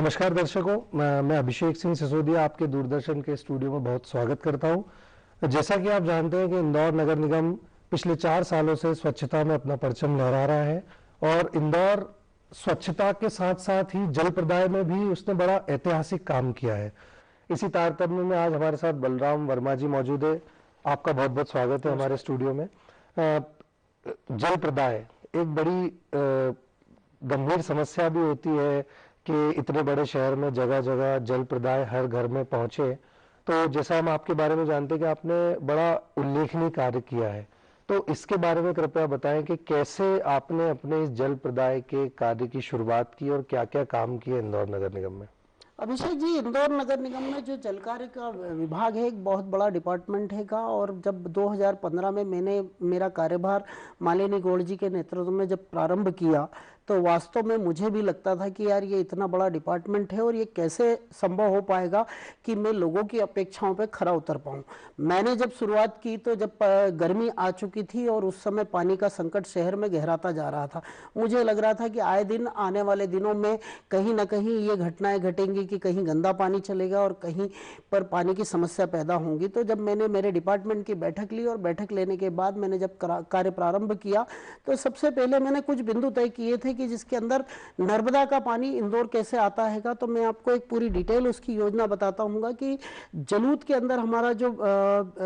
नमस्कार दर्शकों, मैं अभिषेक सिंह सिसोदिया आपके दूरदर्शन के स्टूडियो में बहुत स्वागत करता हूं। जैसा कि आप जानते हैं कि इंदौर नगर निगम पिछले 4 सालों से स्वच्छता में अपना परचम लहरा रहा है और इंदौर स्वच्छता के साथ साथ ही जल प्रदाय में भी उसने बड़ा ऐतिहासिक काम किया है। इसी तारतम्य में आज हमारे साथ बलराम वर्मा जी मौजूद है। आपका बहुत बहुत स्वागत है हमारे स्टूडियो में। जल प्रदाय एक बड़ी गंभीर समस्या भी होती है कि इतने बड़े शहर में जगह जगह जल प्रदाय हर घर में पहुंचे। तो जैसा हम आपके बारे में जानते हैं कि आपने बड़ा उल्लेखनीय कार्य किया है, तो इसके बारे में कृपया बताएं कि कैसे आपने अपने इस जल प्रदाय के कार्य की शुरुआत की और क्या क्या काम किए इंदौर नगर निगम में। अभिषेक जी, इंदौर नगर निगम में जो जल कार्य का विभाग है एक बहुत बड़ा डिपार्टमेंट है का। और जब 2015 में मैंने मेरा कार्यभार मालिनी गौड़ जी के नेतृत्व में जब प्रारंभ किया तो वास्तव में मुझे भी लगता था कि यार ये इतना बड़ा डिपार्टमेंट है और ये कैसे संभव हो पाएगा कि मैं लोगों की अपेक्षाओं पे खरा उतर पाऊँ। मैंने जब शुरुआत की तो जब गर्मी आ चुकी थी और उस समय पानी का संकट शहर में गहराता जा रहा था। मुझे लग रहा था कि आए दिन आने वाले दिनों में कहीं ना कहीं ये घटनाएं घटेंगी कि कहीं गंदा पानी चलेगा और कहीं पर पानी की समस्या पैदा होंगी। तो जब मैंने मेरे डिपार्टमेंट की बैठक ली और बैठक लेने के बाद मैंने जब कार्य प्रारंभ किया तो सबसे पहले मैंने कुछ बिंदु तय किए थे कि जिसके अंदर नर्मदा का पानी इंदौर कैसे आता है। तो मैं आपको एक पूरी डिटेल उसकी योजना बताता हूँ कि जलूत के अंदर हमारा जो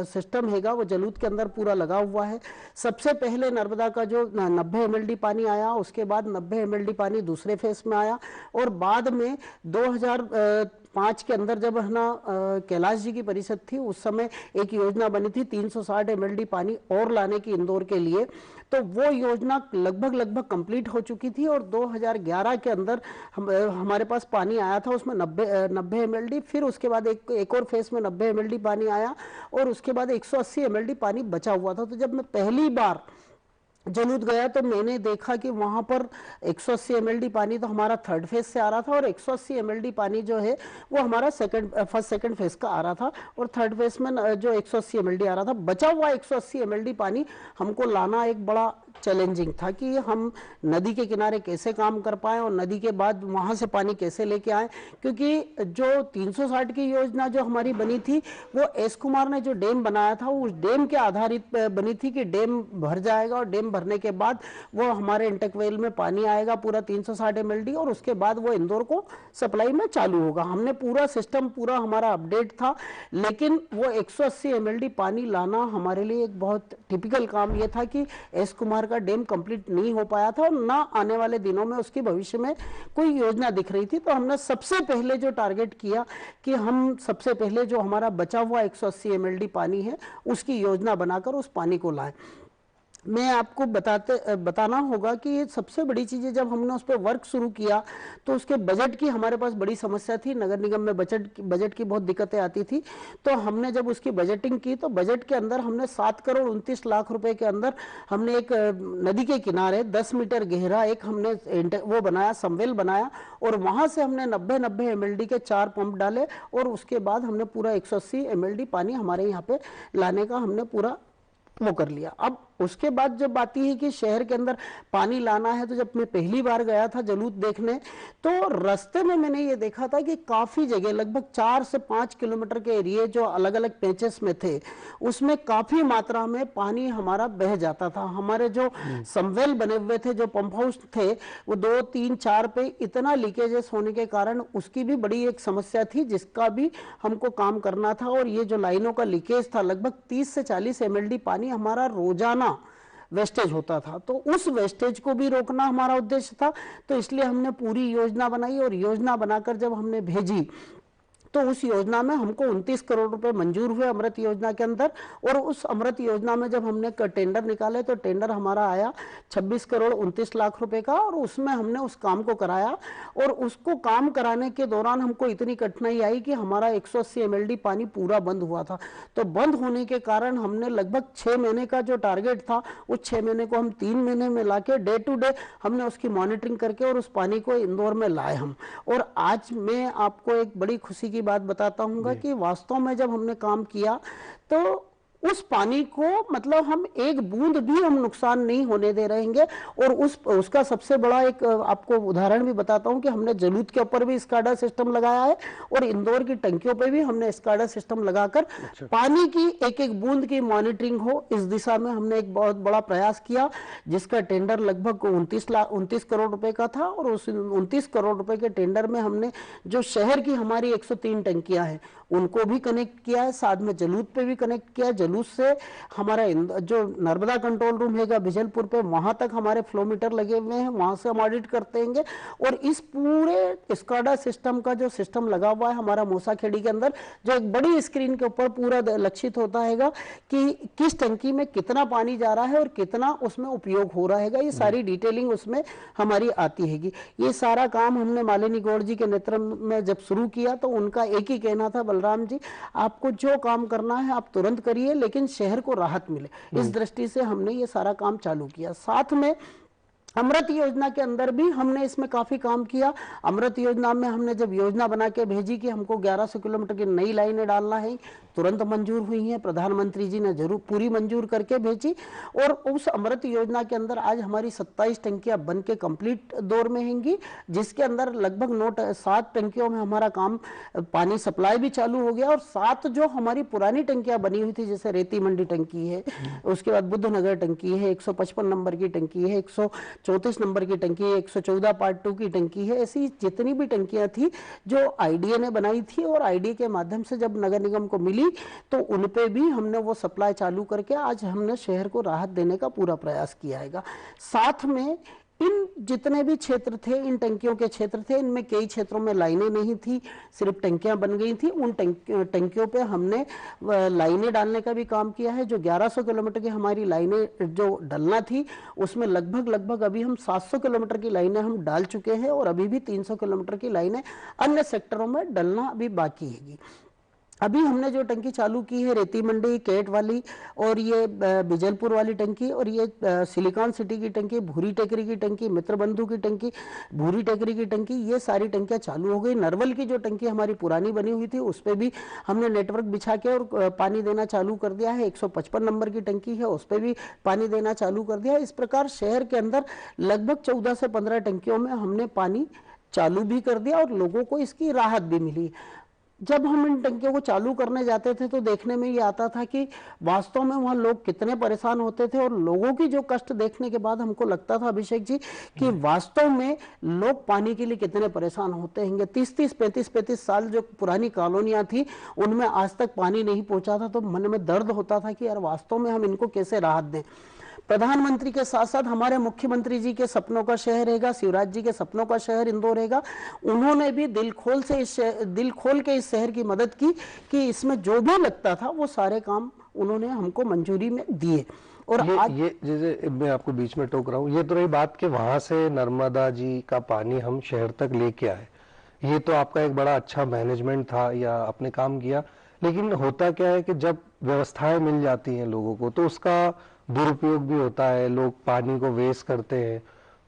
सिस्टम हैगा वो जलूत के अंदर पूरा लगा हुआ है। सबसे पहले नर्मदा का जो 90 MLD पानी आया, उसके बाद 90 MLD पानी दूसरे फेस में आया और बाद में 2005 के अंदर जब है ना कैलाश जी की परिषद थी उस समय एक योजना बनी थी 360 MLD पानी और लाने की इंदौर के लिए। तो वो योजना लगभग कंप्लीट हो चुकी थी और 2011 के अंदर हमारे पास पानी आया था उसमें 90 MLD। फिर उसके बाद एक और फेस में 90 MLD पानी आया और उसके बाद 180 MLD पानी बचा हुआ था। तो जब मैं पहली बार जलूत गया तो मैंने देखा कि वहां पर 180 MLD पानी तो हमारा थर्ड फेज से आ रहा था और 180 MLD पानी जो है वो हमारा फर्स्ट सेकंड फेज का आ रहा था और थर्ड फेज में जो 180 MLD आ रहा था, बचा हुआ 180 MLD पानी हमको लाना एक बड़ा चैलेंजिंग था कि हम नदी के किनारे कैसे काम कर पाए और नदी के बाद वहां से पानी कैसे लेके आए। क्योंकि जो 360 की योजना जो हमारी बनी थी वो एस कुमार ने जो डैम बनाया था उस डैम के आधारित बनी थी कि डैम भर जाएगा और डैम भरने के बाद वो हमारे इंटकवेल में पानी आएगा पूरा 360 MLD और उसके बाद वो इंदौर को सप्लाई में चालू होगा। हमने पूरा सिस्टम पूरा हमारा अपडेट था, लेकिन वो 180 MLD पानी लाना हमारे लिए एक बहुत टिपिकल काम ये था कि एस कुमार का डैम कंप्लीट नहीं हो पाया था और ना आने वाले दिनों में उसकी भविष्य में कोई योजना दिख रही थी। तो हमने सबसे पहले जो टारगेट किया कि हम सबसे पहले जो हमारा बचा हुआ 180 MLD पानी है उसकी योजना बनाकर उस पानी को लाएं। मैं आपको बताना होगा कि सबसे बड़ी चीज़ है जब हमने उस पर वर्क शुरू किया तो उसके बजट की हमारे पास बड़ी समस्या थी। नगर निगम में बजट की बहुत दिक्कतें आती थी। तो हमने जब उसकी बजटिंग की तो बजट के अंदर हमने 7,29,00,000 रुपए के अंदर हमने एक नदी के किनारे 10 मीटर गहरा एक हमने वो बनाया, समवेल बनाया और वहां से हमने 90 MLD के 4 पंप डाले और उसके बाद हमने पूरा 180 MLD पानी हमारे यहाँ पे लाने का हमने पूरा वो कर लिया। अब उसके बाद जब आती है कि शहर के अंदर पानी लाना है तो जब मैं पहली बार गया था जलूत देखने तो रास्ते में मैंने ये देखा था कि काफी जगह लगभग 4 से 5 किलोमीटर के एरिए जो अलग अलग पेचेस में थे उसमें काफी मात्रा में पानी हमारा बह जाता था। हमारे जो समवेल बने हुए थे, जो पंप हाउस थे, वो 2, 3, 4 पे इतना लीकेजेस होने के कारण उसकी भी बड़ी एक समस्या थी जिसका भी हमको काम करना था। और ये जो लाइनों का लीकेज था लगभग 30 से 40 MLD पानी हमारा रोजाना वेस्टेज होता था। तो उस वेस्टेज को भी रोकना हमारा उद्देश्य था। तो इसलिए हमने पूरी योजना बनाई और योजना बनाकर जब हमने भेजी तो उस योजना में हमको 29 करोड़ रुपए मंजूर हुए अमृत योजना के अंदर। और उस अमृत योजना में जब हमने टेंडर निकाले तो टेंडर हमारा आया 26,29,00,000 रुपए का और उसमें हमने उस काम को कराया। और उसको काम कराने के दौरान हमको इतनी कठिनाई आई कि हमारा 180 MLD पानी पूरा बंद हुआ था। तो बंद होने के कारण हमने लगभग 6 महीने का जो टारगेट था उस 6 महीने को हम 3 महीने में लाके डे टू डे हमने उसकी मॉनिटरिंग करके और उस पानी को इंदौर में लाए हम। और आज मैं आपको एक बड़ी खुशी की बात बताता हूँ कि वास्तव में जब हमने काम किया तो उस पानी को मतलब हम एक बूंद भी हम नुकसान नहीं होने दे रहेंगे। और उसका सबसे बड़ा एक आपको उदाहरण भी बताता हूं कि हमने जलूत के ऊपर भी स्काडा सिस्टम लगाया है और इंदौर की टंकियों पे भी हमने स्काडा सिस्टम लगाकर पानी की एक एक बूंद की मॉनिटरिंग हो, इस दिशा में हमने एक बहुत बड़ा प्रयास किया, जिसका टेंडर लगभग 29 करोड़ रुपए का था। और उस 29 करोड़ रुपए के टेंडर में हमने जो शहर की हमारी 103 टंकियां हैं उनको भी कनेक्ट किया है, साथ में जलूत पे भी कनेक्ट किया है। जलूत से हमारा जो नर्मदा कंट्रोल रूम है बिजलपुर पे, वहां तक हमारे फ्लो मीटर लगे हुए हैं, वहां से हम ऑडिट करते हैं। और इस पूरे स्काडा सिस्टम का जो सिस्टम लगा हुआ है हमारा मूसाखेड़ी के अंदर, जो एक बड़ी स्क्रीन के ऊपर पूरा लक्षित होता है कि किस टंकी में कितना पानी जा रहा है और कितना उसमें उपयोग हो रहा है, ये सारी डिटेलिंग उसमें हमारी आती है। ये सारा काम हमने मालिनी गौड़ जी के नेतृत्व में जब शुरू किया तो उनका एक ही कहना था, बलराम जी आपको जो काम करना है आप तुरंत करिए लेकिन शहर को राहत मिले, इस दृष्टि से हमने ये सारा काम चालू किया। साथ में अमृत योजना के अंदर भी हमने इसमें काफी काम किया। अमृत योजना में हमने जब योजना बना के भेजी कि हमको 1100 किलोमीटर की नई लाइनें डालना है, तुरंत मंजूर हुई हैं, प्रधानमंत्री जी ने जरूर पूरी मंजूर करके भेजी। और उस अमृत योजना के अंदर आज हमारी 27 टंकियां बन के कंप्लीट दौर में होंगी, जिसके अंदर लगभग 7 टंकियों में हमारा काम पानी सप्लाई भी चालू हो गया। और 7 जो हमारी पुरानी टंकियां बनी हुई थी, जैसे रेती मंडी टंकी है, उसके बाद बुद्धनगर टंकी है, 155 नंबर की टंकी है, 134 नंबर की टंकी है, 114 पार्ट 2 की टंकी है, ऐसी जितनी भी टंकियां थी जो आईडीए ने बनाई थी और आईडीए के माध्यम से जब नगर निगम को मिली तो उनपे भी हमने वो सप्लाई चालू करके आज हमने शहर को राहत देने का पूरा प्रयास किया है। साथ में इन जितने भी क्षेत्र थे, इन टंकियों के क्षेत्र थे, इनमें कई क्षेत्रों में लाइनें नहीं थी, सिर्फ टंकियां बन गई थी। उन टंकियों पे हमने लाइनें डालने का भी काम किया है। जो 1100 किलोमीटर की हमारी लाइनें जो डलना थी उसमें लगभग अभी हम 700 किलोमीटर की लाइनें हम डाल चुके हैं और अभी भी 300 किलोमीटर की लाइनें अन्य सेक्टरों में डलना अभी बाकी है। अभी हमने जो टंकी चालू की है रेती मंडी केट वाली और ये बिजलपुर वाली टंकी और ये सिलिकॉन सिटी की टंकी, भूरी टेकरी की टंकी, मित्रबंधु की टंकी, भूरी टेकरी की टंकी, ये सारी टंकियां चालू हो गई। नरवल की जो टंकी हमारी पुरानी बनी हुई थी उस पर भी हमने नेटवर्क बिछा के और पानी देना चालू कर दिया है। 155 नंबर की टंकी है उस पर भी पानी देना चालू कर दिया है। इस प्रकार शहर के अंदर लगभग 14 से 15 टंकियों में हमने पानी चालू भी कर दिया और लोगों को इसकी राहत भी मिली। जब हम इन टंकियों को चालू करने जाते थे तो देखने में ये आता था कि वास्तव में वहां लोग कितने परेशान होते थे और लोगों की जो कष्ट देखने के बाद हमको लगता था अभिषेक जी कि वास्तव में लोग पानी के लिए कितने परेशान होते हैं। 30-30, 35-35 साल जो पुरानी कॉलोनियां थी उनमें आज तक पानी नहीं पहुंचा था, तो मन में दर्द होता था कि यार वास्तव में हम इनको कैसे राहत दें। प्रधानमंत्री के साथ साथ हमारे मुख्यमंत्री जी के सपनों का शहर रहेगा, शिवराज जी के सपनों का शहर इंदौर रहेगा। उन्होंने भी दिल खोल के इस शहर की मदद की कि इसमें जो भी लगता था वो सारे काम उन्होंने हमको मंजूरी में दिए। और ये जैसे मैं आपको बीच में टोक रहा हूँ, ये तो रही बात कि वहां से नर्मदा जी का पानी हम शहर तक लेके आए, ये तो आपका एक बड़ा अच्छा मैनेजमेंट था या आपने काम किया। लेकिन होता क्या है कि जब व्यवस्थाएं मिल जाती हैं लोगों को तो उसका दुरुपयोग भी होता है, लोग पानी को वेस्ट करते हैं।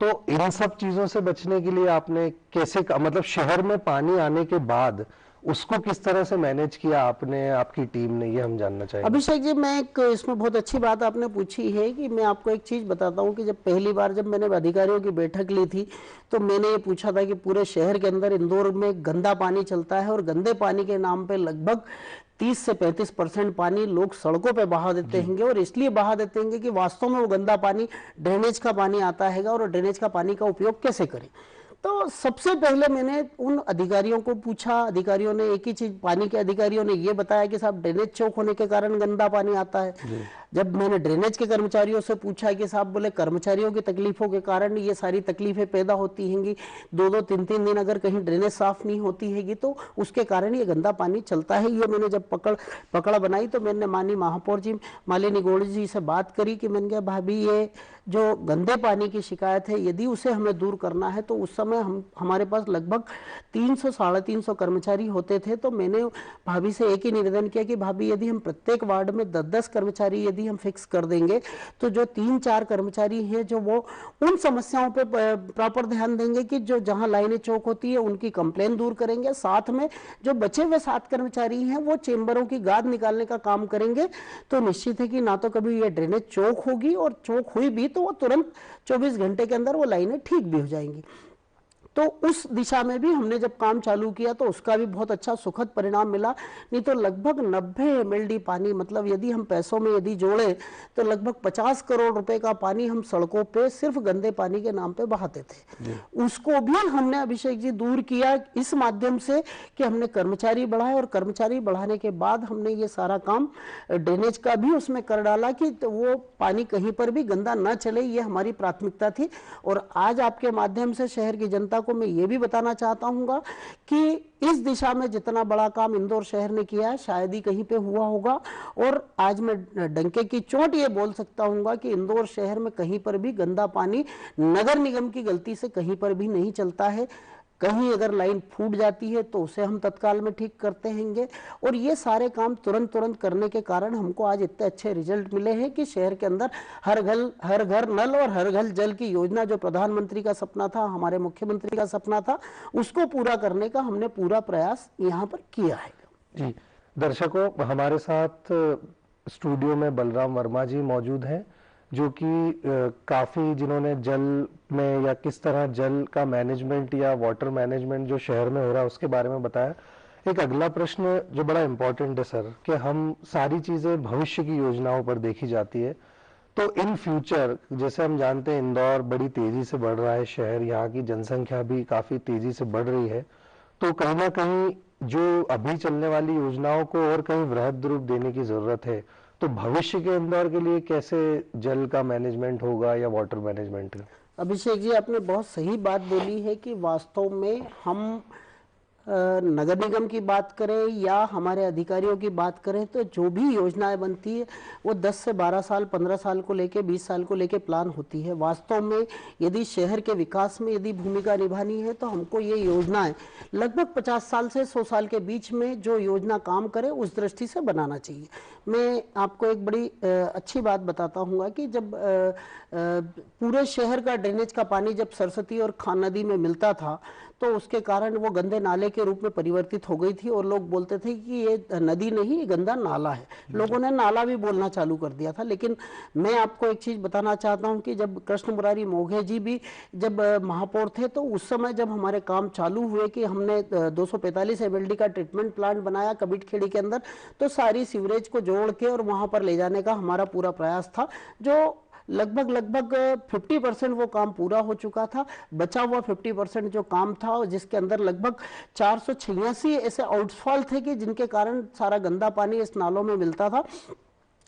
तो इन सब चीजों से बचने के लिए आपने कैसे मतलब शहर में पानी आने के बाद उसको किस तरह से मैनेज किया आपने, आपकी टीम ने, ये हम जानना चाहेंगे। अभिषेक जी मैं एक इसमें बहुत अच्छी बात आपने पूछी है कि मैं आपको एक चीज बताता हूँ कि जब पहली बार जब मैंने अधिकारियों की बैठक ली थी तो मैंने ये पूछा था कि पूरे शहर के अंदर इंदौर में गंदा पानी चलता है और गंदे पानी के नाम पे लगभग 30 से 35% पानी लोग सड़कों पे बहा देते हैं और इसलिए बहा देते हैं कि वास्तव में वो गंदा पानी ड्रेनेज का पानी आता है और ड्रेनेज का पानी का उपयोग कैसे करें। तो सबसे पहले मैंने उन अधिकारियों को पूछा, अधिकारियों ने एक ही चीज, पानी के अधिकारियों ने ये बताया कि साहब ड्रेनेज चौक होने के कारण गंदा पानी आता है। जब मैंने ड्रेनेज के कर्मचारियों से पूछा कि साहब बोले कर्मचारियों की तकलीफों के कारण ये सारी तकलीफें पैदा होती हैंगी, 2-2, 3-3 दिन अगर कहीं ड्रेनेज साफ नहीं होती हैगी तो उसके कारण ये गंदा पानी चलता है। ये मैंने जब पकड़ बनाई तो मैंने माननीय महापौर जी मालिनी गौड़ जी से बात करी कि मैंने कहा भाभी ये जो गंदे पानी की शिकायत है यदि उसे हमें दूर करना है तो उस समय हमारे पास लगभग 300-350 कर्मचारी होते थे। तो मैंने भाभी से एक ही निवेदन किया कि भाभी यदि हम प्रत्येक वार्ड में 10-10 कर्मचारी यदि यदि हम फिक्स कर देंगे तो जो 3-4 कर्मचारी हैं जो वो उन समस्याओं पे प्रॉपर ध्यान देंगे कि जो जहां लाइनें चौक होती है उनकी कंप्लेन दूर करेंगे, साथ में जो बचे हुए 7 कर्मचारी हैं वो चेंबरों की गाद निकालने का काम करेंगे। तो निश्चित है कि ना तो कभी ये ड्रेनेज चौक होगी, और चौक हुई भी तो वो तुरंत 24 घंटे के अंदर वो लाइनें ठीक भी हो जाएंगी। तो उस दिशा में भी हमने जब काम चालू किया तो उसका भी बहुत अच्छा सुखद परिणाम मिला। नहीं तो लगभग 90 MLD पानी, मतलब यदि हम पैसों में यदि जोड़े तो लगभग 50 करोड़ रुपए का पानी हम सड़कों पे सिर्फ गंदे पानी के नाम पे बहाते थे। उसको भी हमने, अभिषेक जी, दूर किया इस माध्यम से कि हमने कर्मचारी बढ़ाए, और कर्मचारी बढ़ाने के बाद हमने ये सारा काम ड्रेनेज का भी उसमें कर डाला कि तो वो पानी कहीं पर भी गंदा न चले, ये हमारी प्राथमिकता थी। और आज आपके माध्यम से शहर की जनता को मैं ये भी बताना चाहता हूँ कि इस दिशा में जितना बड़ा काम इंदौर शहर ने किया है शायद ही कहीं पे हुआ होगा। और आज मैं डंके की चोट ये बोल सकता हूँ कि इंदौर शहर में कहीं पर भी गंदा पानी नगर निगम की गलती से कहीं पर भी नहीं चलता है। कहीं अगर लाइन फूट जाती है तो उसे हम तत्काल में ठीक करते हैंगे, और ये सारे काम तुरंत तुरंत करने के कारण हमको आज इतने अच्छे रिजल्ट मिले हैं कि शहर के अंदर हर घर नल और हर घर जल की योजना, जो प्रधानमंत्री का सपना था, हमारे मुख्यमंत्री का सपना था, उसको पूरा करने का हमने पूरा प्रयास यहाँ पर किया है। जी दर्शकों, हमारे साथ स्टूडियो में बलराम वर्मा जी मौजूद हैं, जो कि काफ़ी, जिन्होंने जल में या किस तरह जल का मैनेजमेंट या वाटर मैनेजमेंट जो शहर में हो रहा है उसके बारे में बताया। एक अगला प्रश्न जो बड़ा इम्पोर्टेंट है सर, कि हम सारी चीज़ें भविष्य की योजनाओं पर देखी जाती है, तो इन फ्यूचर जैसे हम जानते हैं इंदौर बड़ी तेज़ी से बढ़ रहा है शहर, यहाँ की जनसंख्या भी काफ़ी तेज़ी से बढ़ रही है, तो कहीं ना कहीं जो अभी चलने वाली योजनाओं को और कहीं वृहद रूप देने की ज़रूरत है। तो भविष्य के इंदौर के लिए कैसे जल का मैनेजमेंट होगा या वाटर मैनेजमेंट का? अभिषेक जी, आपने बहुत सही बात बोली है कि वास्तव में हम नगर निगम की बात करें या हमारे अधिकारियों की बात करें तो जो भी योजनाएं बनती है वो 10 से 12 साल, 15 साल को लेके, 20 साल को लेके प्लान होती है। वास्तव में यदि शहर के विकास में यदि भूमिका निभानी है तो हमको ये योजनाएं लगभग 50 साल से 100 साल के बीच में जो योजना काम करे उस दृष्टि से बनाना चाहिए। मैं आपको एक बड़ी अच्छी बात बताता हूँ कि जब पूरे शहर का ड्रेनेज का पानी जब सरस्वती और खान नदी में मिलता था तो उसके कारण वो गंदे नाले के रूप में परिवर्तित हो गई थी, और लोग बोलते थे कि ये नदी नहीं, ये गंदा नाला है। लोगों ने नाला भी बोलना चालू कर दिया था। लेकिन मैं आपको एक चीज बताना चाहता हूं कि जब कृष्ण मुरारी मोघे जी भी जब महापौर थे तो उस समय जब हमारे काम चालू हुए कि हमने 245 MLD का ट्रीटमेंट प्लांट बनाया कबीरखेड़ी के अंदर, तो सारी सीवरेज को जोड़ के और वहां पर ले जाने का हमारा पूरा प्रयास था, जो लगभग 50% वो काम पूरा हो चुका था। बचा हुआ 50% जो काम था और जिसके अंदर लगभग 486 ऐसे आउटफॉल थे कि जिनके कारण सारा गंदा पानी इस नालों में मिलता था,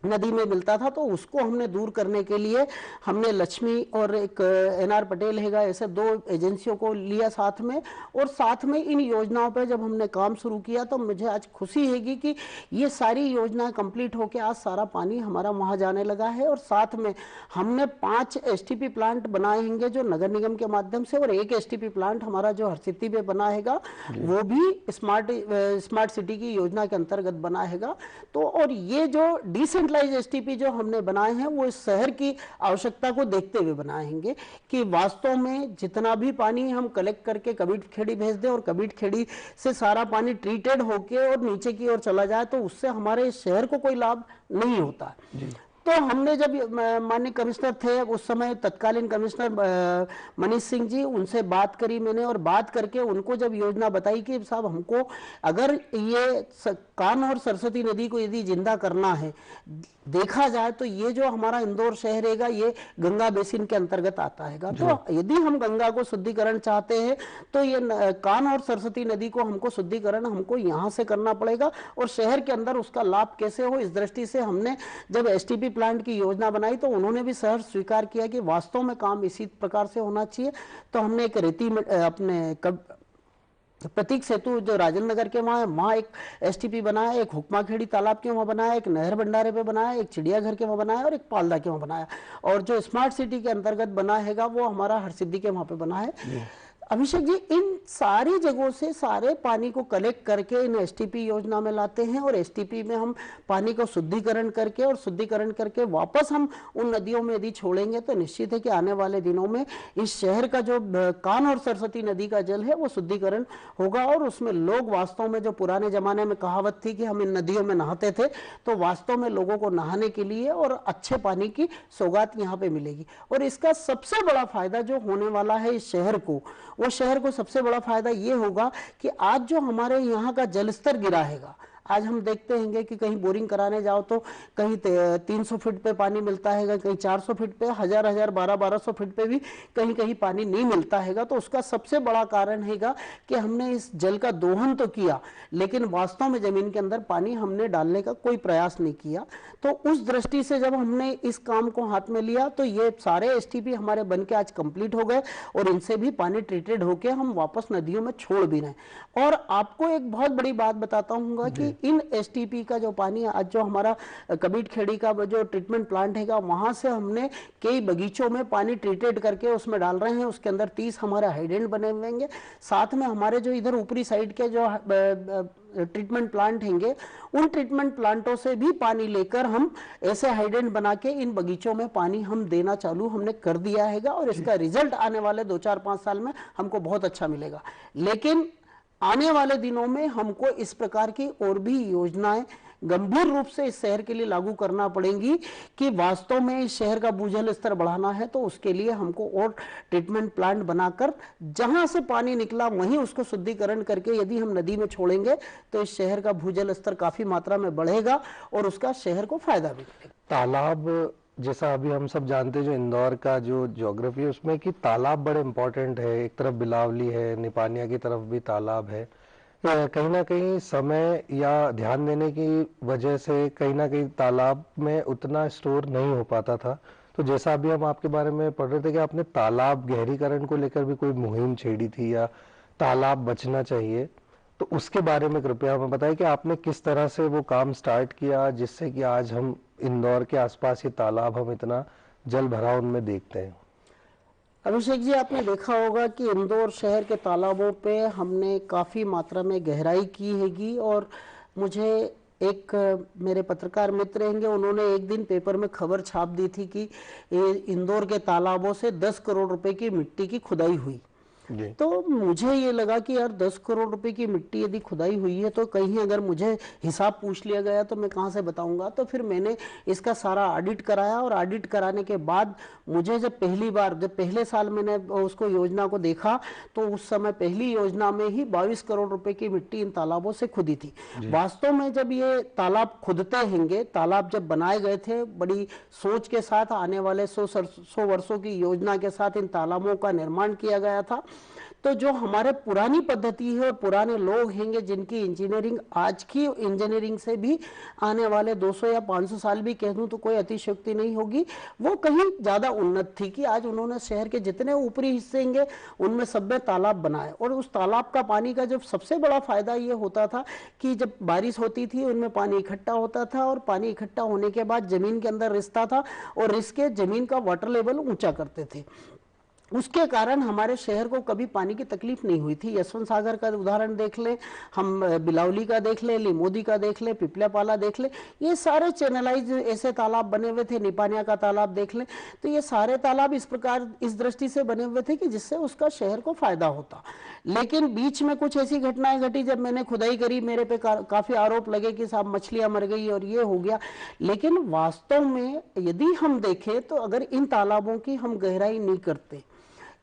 नदी में मिलता था, तो उसको हमने दूर करने के लिए हमने लक्ष्मी और एक NR पटेल हैगा, ऐसे 2 एजेंसियों को लिया साथ में, और साथ में इन योजनाओं पे जब हमने काम शुरू किया तो मुझे आज खुशी हैगी कि ये सारी योजनाएं कंप्लीट होकर आज सारा पानी हमारा वहां जाने लगा है। और साथ में हमने 5 STP प्लांट बनाए होंगे जो नगर निगम के माध्यम से, और 1 STP प्लांट हमारा जो हरसिद्धि पे बना हैगा वो भी स्मार्ट सिटी की योजना के अंतर्गत बना हैगा। तो और ये जो STP जो हमने बनाए हैं वो इस शहर की आवश्यकता को देखते हुए बनाएंगे कि वास्तव में जितना भी पानी हम कलेक्ट करके कबीरखेड़ी भेज दें और कबीरखेड़ी से सारा पानी ट्रीटेड होके और नीचे की ओर चला जाए तो उससे हमारे शहर को कोई लाभ नहीं होता। तो हमने जब माननीय कमिश्नर थे उस समय तत्कालीन कमिश्नर मनीष सिंह जी, उनसे बात करी मैंने, और बात करके उनको जब योजना बताई कि साहब हमको अगर ये कान और सरस्वती नदी को यदि जिंदा करना है, देखा जाए तो ये जो हमारा इंदौर शहर हैगा ये गंगा बेसिन के अंतर्गत आता हैगा। तो यदि हम गंगा को शुद्धिकरण चाहते हैं तो ये कान और सरस्वती नदी को हमको शुद्धिकरण हमको यहाँ से करना पड़ेगा, और शहर के अंदर उसका लाभ कैसे हो इस दृष्टि से हमने जब STP प्लांट की योजना बनाई तो उन्होंने भी शहर स्वीकार किया कि वास्तव में काम इसी प्रकार से होना चाहिए। तो हमने एक रेती में अपने प्रतीक सेतु जो राजेंद्र नगर के वहाँ एक STP बनाया, एक हुक्माखेड़ी तालाब के वहाँ बनाया, एक नहर भंडारे पे बनाया, एक चिड़ियाघर के वहाँ बनाया और एक पालदा के वहाँ बनाया, और जो स्मार्ट सिटी के अंतर्गत बना हैगा वो हमारा हरसिद्धि के वहाँ पे बना है। अभिषेक जी, इन सारी जगहों से सारे पानी को कलेक्ट करके इन एसटीपी योजना में लाते हैं और एसटीपी में हम पानी को शुद्धिकरण करके और शुद्धिकरण करके वापस हम उन नदियों में यदि छोड़ेंगे तो निश्चित है कि आने वाले दिनों में इस शहर का जो कान और सरस्वती नदी का जल है वो शुद्धिकरण होगा। और उसमें लोग वास्तव में, जो पुराने जमाने में कहावत थी कि हम इन नदियों में नहाते थे, तो वास्तव में लोगों को नहाने के लिए और अच्छे पानी की सौगात यहाँ पे मिलेगी। और इसका सबसे बड़ा फायदा जो होने वाला है इस शहर को, वो शहर को सबसे बड़ा फायदा ये होगा कि आज जो हमारे यहाँ का जलस्तर गिरा हैगा, आज हम देखते हैं कि कहीं बोरिंग कराने जाओ तो कहीं 300 फीट पे पानी मिलता है, कहीं 400 फीट पे, 1200 फीट पे भी कहीं कहीं पानी नहीं मिलता हैगा। तो उसका सबसे बड़ा कारण हैगा कि हमने इस जल का दोहन तो किया, लेकिन वास्तव में जमीन के अंदर पानी हमने डालने का कोई प्रयास नहीं किया। तो उस दृष्टि से जब हमने इस काम को हाथ में लिया तो ये सारे एसटीपी हमारे बन के आज कंप्लीट हो गए और इनसे भी पानी ट्रीटेड होके हम वापस नदियों में छोड़ भी रहे हैं। और आपको एक बहुत बड़ी बात बताता हूँ कि इन एसटीपी का जो पानी आज जो हमारा कबीर खेड़ी का जो ट्रीटमेंट प्लांट हैगा, वहां से हमने कई बगीचों में पानी ट्रीटेड करके उसमें डाल रहे हैं। उसके अंदर 30 हमारे हाइडेंट बने हुए हैं। साथ में हमारे जो इधर ऊपरी साइड के जो ट्रीटमेंट प्लांट हैंगे, उन ट्रीटमेंट प्लांटों से भी पानी लेकर हम ऐसे हाइडेंट बना के इन बगीचों में पानी हम देना चालू हमने कर दिया हैगा। और इसका रिजल्ट आने वाले 2-4-5 साल में हमको बहुत अच्छा मिलेगा। लेकिन आने वाले दिनों में हमको इस प्रकार की और भी योजनाएं गंभीर रूप से इस शहर के लिए लागू करना पड़ेंगी कि वास्तव में इस शहर का भूजल स्तर बढ़ाना है तो उसके लिए हमको और ट्रीटमेंट प्लांट बनाकर जहां से पानी निकला वहीं उसको शुद्धिकरण करके यदि हम नदी में छोड़ेंगे तो इस शहर का भूजल स्तर काफी मात्रा में बढ़ेगा और उसका शहर को फायदा भी मिलेगा। तालाब, जैसा अभी हम सब जानते हैं, जो इंदौर का जो ज्योग्राफी है उसमें कि तालाब बड़े इम्पोर्टेंट है। एक तरफ बिलावली है, निपानिया की तरफ भी तालाब है। कहीं ना कहीं समय या ध्यान देने की वजह से कहीं ना कहीं तालाब में उतना स्टोर नहीं हो पाता था। तो जैसा अभी हम आपके बारे में पढ़ रहे थे कि आपने तालाब गहरीकरण को लेकर भी कोई मुहिम छेड़ी थी या तालाब बचना चाहिए, तो उसके बारे में कृपया हमें बताएं कि आपने किस तरह से वो काम स्टार्ट किया जिससे कि आज हम इंदौर के आसपास ये तालाब हम इतना जल भराव उनमें देखते हैं। अभिषेक जी, आपने देखा होगा कि इंदौर शहर के तालाबों पे हमने काफ़ी मात्रा में गहराई की हैगी। और मुझे एक मेरे पत्रकार मित्र हैंगे, उन्होंने एक दिन पेपर में खबर छाप दी थी कि इंदौर के तालाबों से 10 करोड़ रुपए की मिट्टी की खुदाई हुई। तो मुझे ये लगा कि यार 10 करोड़ रुपए की मिट्टी यदि खुदाई हुई है तो कहीं अगर मुझे हिसाब पूछ लिया गया तो मैं कहाँ से बताऊंगा। तो फिर मैंने इसका सारा ऑडिट कराया और ऑडिट कराने के बाद मुझे जब पहले साल मैंने उसको योजना को देखा तो उस समय पहली योजना में ही 22 करोड़ रुपए की मिट्टी इन तालाबों से खुदी थी। वास्तव में जब ये तालाब खुदते हैंगे, तालाब जब बनाए गए थे बड़ी सोच के साथ, आने वाले 100 वर्षों की योजना के साथ इन तालाबों का निर्माण किया गया था। तो जो हमारे पुरानी पद्धति है और पुराने लोग हैंगे जिनकी इंजीनियरिंग आज की इंजीनियरिंग से भी आने वाले 200 या 500 साल भी कह दूं तो कोई अतिशयोक्ति नहीं होगी, वो कहीं ज्यादा उन्नत थी कि आज उन्होंने शहर के जितने ऊपरी हिस्से हैंगे उनमें सब में तालाब बनाए। और उस तालाब का पानी का जब सबसे बड़ा फायदा ये होता था कि जब बारिश होती थी उनमें पानी इकट्ठा होता था और पानी इकट्ठा होने के बाद जमीन के अंदर रिसता था और रिस के जमीन का वाटर लेवल ऊंचा करते थे। उसके कारण हमारे शहर को कभी पानी की तकलीफ नहीं हुई थी। यशवंत सागर का उदाहरण देख लें, हम बिलावली का देख लें, लिमोदी का देख लें, पिपल्यापाला देख लें, ये सारे चैनलाइज ऐसे तालाब बने हुए थे। निपानिया का तालाब देख लें, तो ये सारे तालाब इस प्रकार इस दृष्टि से बने हुए थे कि जिससे उसका शहर को फायदा होता। लेकिन बीच में कुछ ऐसी घटनाएं घटी, जब मैंने खुदाई करी मेरे पे काफी आरोप लगे कि साहब मछलियां मर गई और ये हो गया। लेकिन वास्तव में यदि हम देखें तो अगर इन तालाबों की हम गहराई नहीं करते,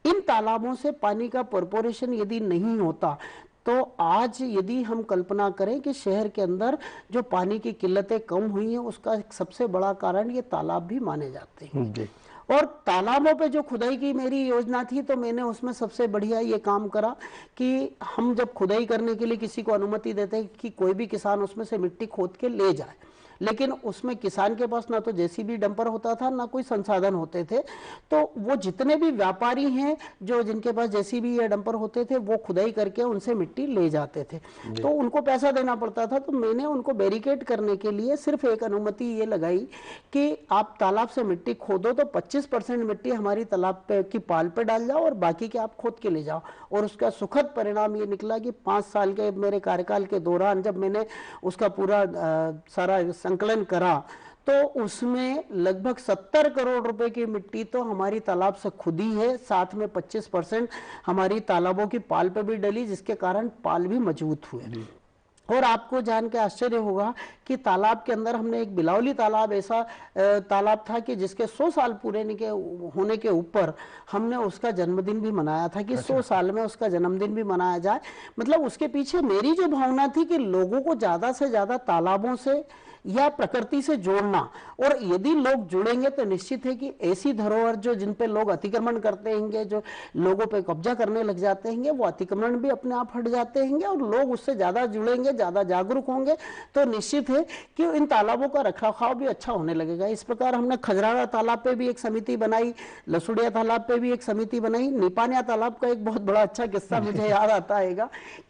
इन तालाबों से पानी का परपोरेशन यदि नहीं होता, तो आज यदि हम कल्पना करें कि शहर के अंदर जो पानी की किल्लतें कम हुई हैं, उसका एक सबसे बड़ा कारण ये तालाब भी माने जाते हैं। और तालाबों पे जो खुदाई की मेरी योजना थी तो मैंने उसमें सबसे बढ़िया ये काम करा कि हम जब खुदाई करने के लिए किसी को अनुमति देते हैं कि कोई भी किसान उसमें से मिट्टी खोद के ले जाए, लेकिन उसमें किसान के पास ना तो जेसीबी डंपर होता था, ना कोई संसाधन होते थे। तो वो जितने भी व्यापारी हैं जो जिनके पास जेसीबी या डंपर होते थे, वो खुदाई करके उनसे मिट्टी ले जाते थे, तो उनको पैसा देना पड़ता था। तो मैंने उनको बैरिकेड करने के लिए सिर्फ एक अनुमति ये लगाई कि आप तालाब से मिट्टी खोदो तो 25% मिट्टी हमारी तालाब पे की पाल पे डाल जाओ और बाकी के आप खोद के ले जाओ। और उसका सुखद परिणाम ये निकला कि 5 साल के मेरे कार्यकाल के दौरान जब मैंने उसका पूरा सारा संकलन करा, तो उसमें लगभग 70 करोड़ रुपए की मिट्टी तो हमारी तालाब से खुदी है, साथ में 25% हमारी तालाबों की पाल पे भी डली, जिसके कारण पाल भी मजबूत हुए। और आपको जान के आश्चर्य होगा कि तालाब के अंदर हमने एक बिलावली तालाब ऐसा तालाब था कि जिसके 100 साल पूरे होने के ऊपर हमने उसका जन्मदिन भी मनाया था कि 100 साल में उसका जन्मदिन भी मनाया जाए। मतलब उसके पीछे मेरी जो भावना थी कि लोगों को ज्यादा से ज्यादा तालाबों से या प्रकृति से जोड़ना, और यदि लोग जुड़ेंगे तो निश्चित है कि ऐसी धरोहर जो जिन पे लोग अतिक्रमण करते हैं, जो लोगों पे कब्जा करने लग जाते हैं, वो अतिक्रमण भी अपने आप हट जाते हैं और लोग उससे ज्यादा जुड़ेंगे, ज्यादा जागरूक होंगे, तो निश्चित है कि इन तालाबों का रखरखाव भी अच्छा होने लगेगा। इस प्रकार हमने खजराड़ा तालाब पे भी एक समिति बनाई, लसुड़िया तालाब पे भी एक समिति बनाई। निपानिया तालाब का एक बहुत बड़ा अच्छा किस्सा मुझे याद आता है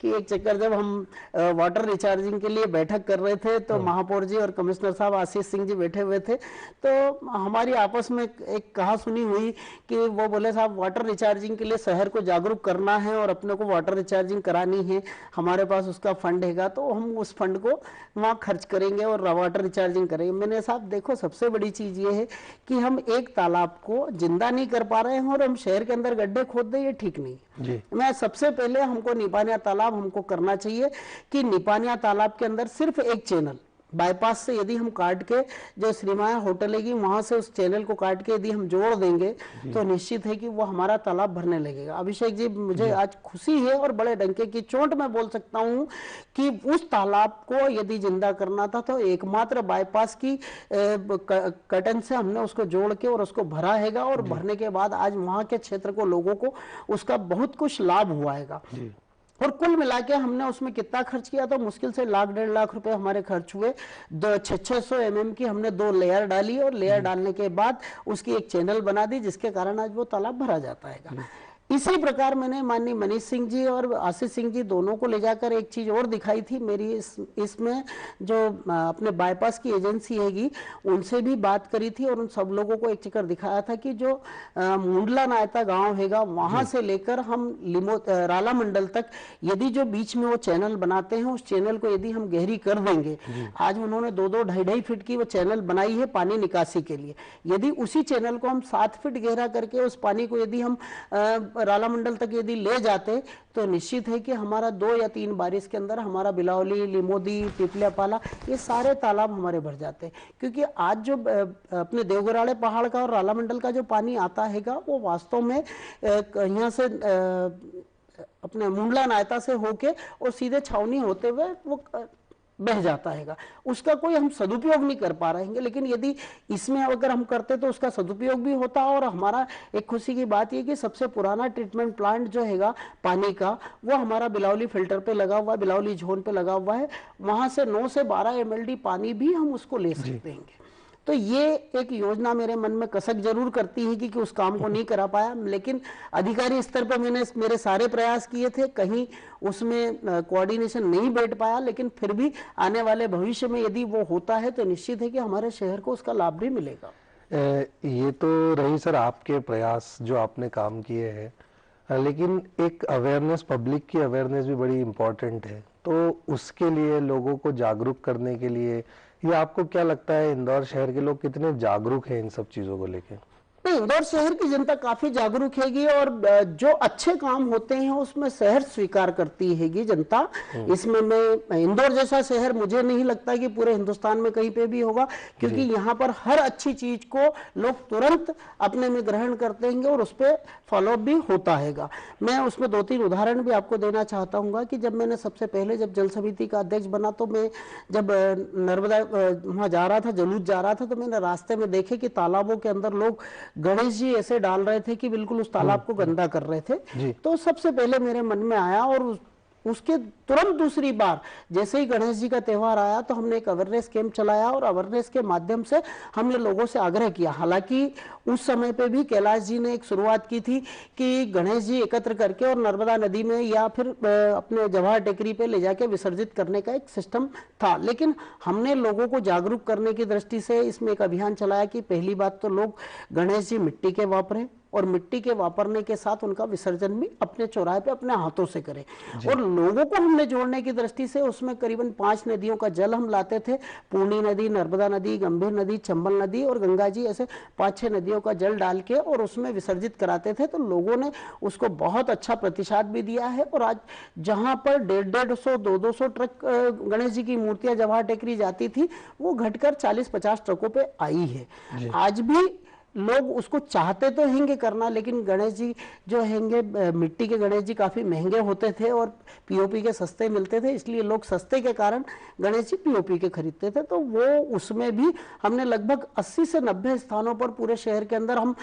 कि एक चक्कर जब हम वाटर रिचार्जिंग के लिए बैठक कर रहे थे, तो महापौर जी और कमिश्नर साहब आशीष सिंह जी बैठे हुए थे, तो हमारी आपस में एक कहा सुनी हुई कि वो बोले साहब वाटर रिचार्जिंग के लिए शहर को जागरूक करना है और अपने को वाटर रिचार्जिंग करानी है, हमारे पास उसका फंड हैगा, तो हम उस फंड को वहाँ खर्च करेंगे और वाटर रिचार्जिंग करेंगे। मैंने साहब देखो, सबसे बड़ी चीज ये है कि हम एक तालाब को जिंदा नहीं कर पा रहे हैं और हम शहर के अंदर गड्ढे खोद दें, ये ठीक नहीं जी। मैं सबसे पहले हमको निपानिया तालाब हमको करना चाहिए कि निपानिया तालाब के अंदर सिर्फ एक चैनल बाईपास से यदि हम काट के, जो श्रीमाया होटल है वहां से उस चैनल को काट के यदि हम जोड़ देंगे तो निश्चित है कि वो हमारा तालाब भरने लगेगा। अभिषेक जी, मुझे आज खुशी है और बड़े डंके की चोट मैं बोल सकता हूं कि उस तालाब को यदि जिंदा करना था तो एकमात्र बाईपास की कटन से हमने उसको जोड़ के और उसको भरा हैगा, और भरने के बाद आज वहां के क्षेत्र को, लोगों को उसका बहुत कुछ लाभ हुआ हैगा। और कुल मिला के हमने उसमें कितना खर्च किया, तो मुश्किल से 1,00,000-1,50,000 रुपए हमारे खर्च हुए। 600 mm की हमने 2 लेयर डाली और लेयर डालने के बाद उसकी एक चैनल बना दी, जिसके कारण आज वो तालाब भरा जाता है। इसी प्रकार मैंने माननीय मनीष सिंह जी और आशीष सिंह जी दोनों को ले जाकर एक चीज और दिखाई थी मेरी, इसमें जो अपने बाईपास की एजेंसी हैगी उनसे भी बात करी थी और उन सब लोगों को एक चक्कर दिखाया था कि जो मुंडला नायता गांव हैगा वहां से लेकर हम राला मंडल तक यदि जो बीच में वो चैनल बनाते हैं, उस चैनल को यदि हम गहरी कर देंगे, आज उन्होंने 2-2, 2.5 फीट की वो चैनल बनाई है पानी निकासी के लिए, यदि उसी चैनल को हम 7 फीट गहरा करके उस पानी को यदि हम राला मंडल तक यदि ले जाते, तो निश्चित है कि हमारा 2 या 3 बारिश के अंदर हमारा बिलावली, लिमोदी, पिपलियापाला, ये सारे तालाब हमारे भर जाते हैं। क्योंकि आज जो अपने देवगराड़े पहाड़ का और राला मंडल का जो पानी आता हैगा, वो वास्तव में यहाँ से अपने मुंडला नायता से होके और सीधे छावनी होते हुए वो बह जाता हैगा, उसका कोई हम सदुपयोग नहीं कर पा रहे हैं। लेकिन यदि इसमें अगर हम करते तो उसका सदुपयोग भी होता। और हमारा एक खुशी की बात यह कि सबसे पुराना ट्रीटमेंट प्लांट जो हैगा पानी का, वो हमारा बिलावली फिल्टर पे लगा हुआ है, बिलावली झोन पे लगा हुआ है, वहां से 9 से 12 mld पानी भी हम उसको ले सकते हैं। तो ये एक योजना मेरे मन में कसक जरूर करती है कि उस काम को नहीं करा पाया, लेकिन अधिकारी स्तर पर मैंने मेरे सारे प्रयास किए थे, कहीं उसमें कोऑर्डिनेशन नहीं बैठ पाया, लेकिन फिर भी आने वाले भविष्य में यदि वो होता है तो निश्चित है कि हमारे शहर को उसका लाभ भी मिलेगा। ये तो रही सर आपके प्रयास जो आपने काम किए हैं, लेकिन एक अवेयरनेस, पब्लिक की अवेयरनेस भी बड़ी इम्पोर्टेंट है। तो उसके लिए लोगों को जागरूक करने के लिए, ये आपको क्या लगता है इंदौर शहर के लोग कितने जागरूक हैं इन सब चीजों को लेके? इंदौर शहर की जनता काफी जागरूक हैगी और जो अच्छे काम होते हैं उसमें शहर स्वीकार करती हैगी जनता। इसमें मैं इंदौर जैसा शहर मुझे नहीं लगता कि पूरे हिंदुस्तान में कहीं पे भी होगा, क्योंकि यहाँ पर हर अच्छी चीज को लोग तुरंत अपने में ग्रहण करते हैं और उस पर फॉलोअप भी होता हैगा। मैं उसमें 2-3 उदाहरण भी आपको देना चाहता हूँ कि जब मैंने सबसे पहले जब जल समिति का अध्यक्ष बना, तो मैं जब नर्मदा वहां जा रहा था, जलूस जा रहा था, तो मैंने रास्ते में देखे कि तालाबों के अंदर लोग गणेश जी ऐसे डाल रहे थे कि बिल्कुल उस तालाब को गंदा कर रहे थे। तो सबसे पहले मेरे मन में आया और उसके तुरंत दूसरी बार जैसे ही गणेश जी का त्यौहार आया तो हमने एक अवेयरनेस कैंप चलाया और अवेयरनेस के माध्यम से हमने लोगों से आग्रह किया। हालांकि उस समय पे भी कैलाश जी ने एक शुरुआत की थी कि गणेश जी एकत्र करके और नर्मदा नदी में या फिर अपने जवाहर टेकरी पे ले जाके विसर्जित करने का एक सिस्टम था, लेकिन हमने लोगों को जागरूक करने की दृष्टि से इसमें एक अभियान चलाया कि पहली बात तो लोग गणेश जी मिट्टी के वापरें और मिट्टी के वापरने के साथ उनका विसर्जन भी अपने चौराहे पे अपने हाथों से करें। और लोगों को हमने जोड़ने की दृष्टि से उसमें करीबन 5 नदियों का जल हम लाते थे, पूर्णी नदी, नर्मदा नदी, गंभीर नदी, चंबल नदी और गंगा जी, ऐसे 5-6 नदियों का जल डाल के और उसमें विसर्जित कराते थे। तो लोगों ने उसको बहुत अच्छा प्रतिसाद भी दिया है और आज जहां पर 150-150, 200 ट्रक गणेश जी की मूर्तियां जवाहर टेकरी जाती थी वो घटकर 40-50 ट्रकों पे आई है। आज भी लोग उसको चाहते तो हैंगे करना, लेकिन गणेश जी जो हैंगे मिट्टी के गणेश जी काफी महंगे होते थे और पीओपी के सस्ते मिलते थे, इसलिए लोग सस्ते के कारण गणेश जी पीओपी के खरीदते थे। तो वो उसमें भी हमने लगभग 80 से 90 स्थानों पर पूरे शहर के अंदर हम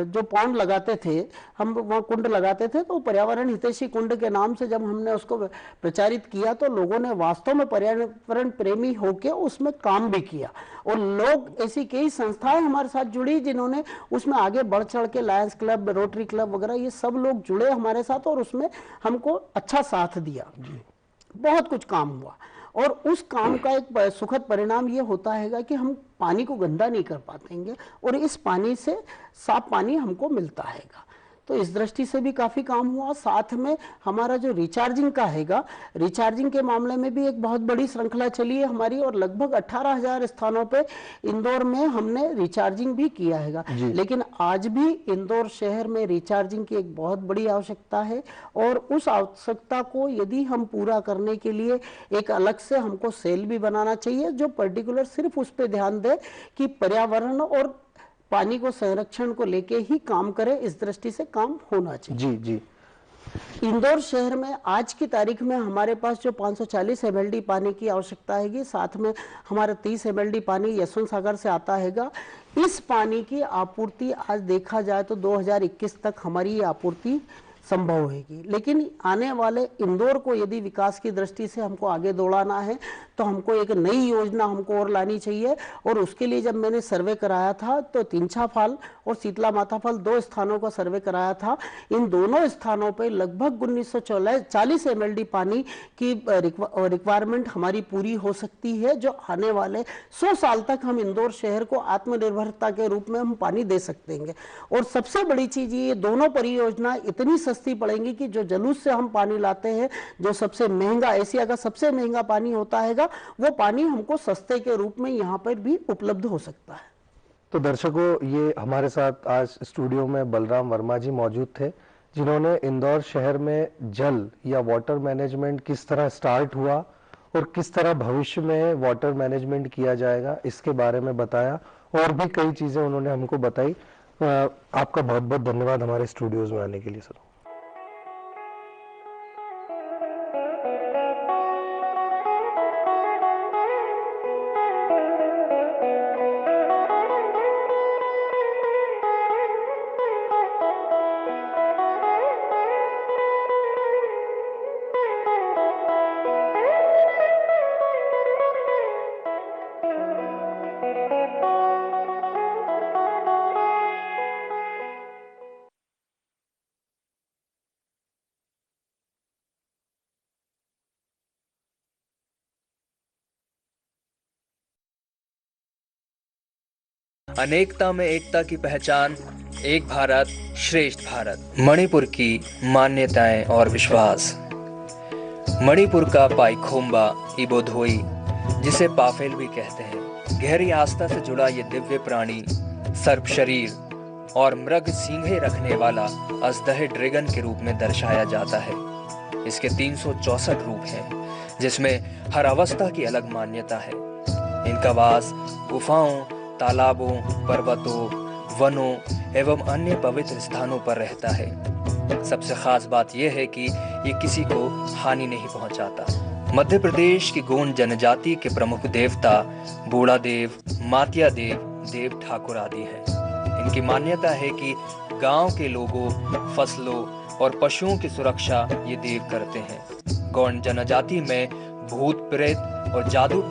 जो पॉन्ड लगाते थे, हम वहाँ कुंड लगाते थे, तो पर्यावरण हितैषी कुंड के नाम से जब हमने उसको प्रचारित किया तो लोगों ने वास्तव में पर्यावरण प्रेमी होकर उसमें काम भी किया। और लोग, ऐसी कई संस्थाएं हमारे साथ जुड़ी जिन्होंने उसमें आगे बढ़ चढ़ के, लायंस क्लब, रोटरी क्लब वगैरह, ये सब लोग जुड़े हमारे साथ और उसमें हमको अच्छा साथ दिया। बहुत कुछ काम हुआ और उस काम का एक सुखद परिणाम ये होता है कि हम पानी को गंदा नहीं कर पातेंगे और इस पानी से साफ पानी हमको मिलता हैगा। तो इस दृष्टि से भी काफी काम हुआ। साथ में हमारा जो रिचार्जिंग का हैगा, रिचार्जिंग के मामले में भी एक बहुत बड़ी श्रृंखला चली है हमारी और लगभग 18,000 स्थानों पे इंदौर में हमने रिचार्जिंग भी किया हैगा। लेकिन आज भी इंदौर शहर में रिचार्जिंग की एक बहुत बड़ी आवश्यकता है और उस आवश्यकता को यदि हम पूरा करने के लिए एक अलग से हमको सेल भी बनाना चाहिए जो पर्टिकुलर सिर्फ उस पर ध्यान दे कि पर्यावरण और पानी को संरक्षण को लेके ही काम करे। इस दृष्टि से काम होना चाहिए। जी। इंदौर शहर में आज की तारीख में हमारे पास जो 540 एमएलडी पानी की आवश्यकता हैगी, साथ में हमारा 30 एमएलडी पानी यशवंत सागर से आता हैगा। इस पानी की आपूर्ति आज देखा जाए तो 2021 तक हमारी आपूर्ति संभव होगी, लेकिन आने वाले इंदौर को यदि विकास की दृष्टि से हमको आगे दौड़ाना है तो हमको एक नई योजना हमको और लानी चाहिए। और उसके लिए जब मैंने सर्वे कराया था तो तिंछा फाल और शीतला माता फाल 2 स्थानों का सर्वे कराया था। इन दोनों स्थानों पर लगभग 1940 एमएलडी पानी की रिक्वायरमेंट हमारी पूरी हो सकती है, जो आने वाले 100 साल तक हम इंदौर शहर को आत्मनिर्भरता के रूप में हम पानी दे सकते हैं। और सबसे बड़ी चीज ये दोनों परियोजना इतनी सस्ती पड़ेंगी कि जो जलूस से हम पानी लाते हैं, जो सबसे महंगा, एशिया का सबसे महंगा पानी होता है, वो पानी हमको सस्ते के रूप में यहाँ पर भी उपलब्ध हो सकता है। तो दर्शकों, ये हमारे साथ आज स्टूडियो में बलराम वर्मा जी मौजूद थे जिन्होंने इंदौर शहर में जल या वाटर मैनेजमेंट किस तरह स्टार्ट हुआ और किस तरह भविष्य में वाटर मैनेजमेंट किया जाएगा इसके बारे में बताया और भी कई चीजें उन्होंने हमको बताई। आपका बहुत बहुत धन्यवाद हमारे स्टूडियोज में आने के लिए सर। अनेकता में एकता की पहचान, एक भारत श्रेष्ठ भारत। मणिपुर की मान्यताएं और विश्वास। मणिपुर का पाइखोम्बा इबोधोई, जिसे पाफेल भी कहते हैं, गहरी आस्था से जुड़ा ये दिव्य प्राणी सर्प शरीर और मृग सींघें रखने वाला अजदह ड्रैगन के रूप में दर्शाया जाता है। इसके 364 रूप हैं, जिसमें हर अवस्था की अलग मान्यता है। इनका वास गुफाओं, तालाबों, पर्वतों, वनों एवं अन्य पवित्र स्थानों पर रहता है। सबसे खास बात यह है कि ये किसी को हानि नहीं पहुंचाता। मध्य प्रदेश की गोंड जनजाति के प्रमुख देवता बूढ़ा देव, मातिया देव, देव ठाकुर आदि हैं। इनकी मान्यता है कि गांव के लोगों, फसलों और पशुओं की सुरक्षा ये देव करते हैं। गौंड जनजाति में भूत प्रेत और जादू